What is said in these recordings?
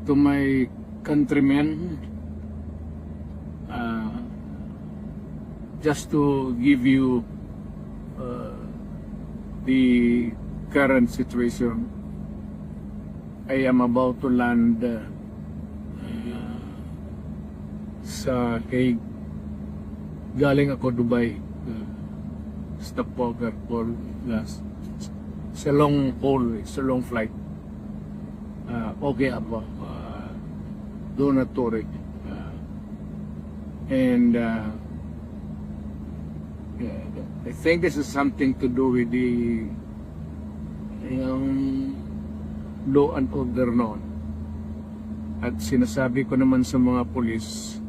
to my countrymen, just to give you the current situation. I am about to land sa Hague. Galing ako Dubai. Stopover call last. It's a long haul, it's a long flight. Okay ako. Do not worry. And I think this is something to do with the yung law and order noon. At sinasabi ko naman sa mga pulis,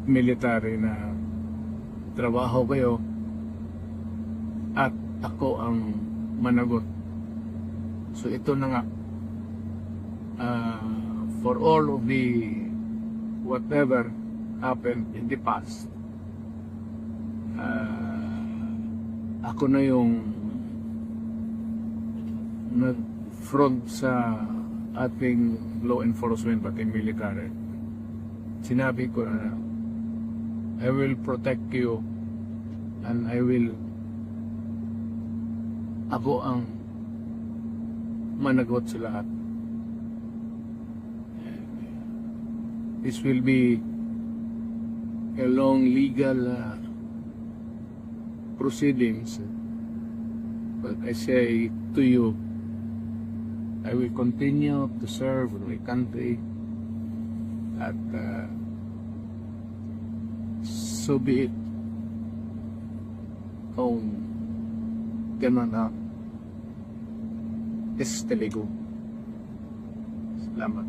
military na trabaho kayo at ako ang managot. So ito na nga, for all of the whatever happened in the past, ako na yung nag-front sa ating law enforcement pati military. Sinabi ko na I will protect you and ako ang managot sa lahat. This will be a long legal proceedings, but I say to you, I will continue to serve my country at so be it. Kung gano'n na, is talago. Salamat.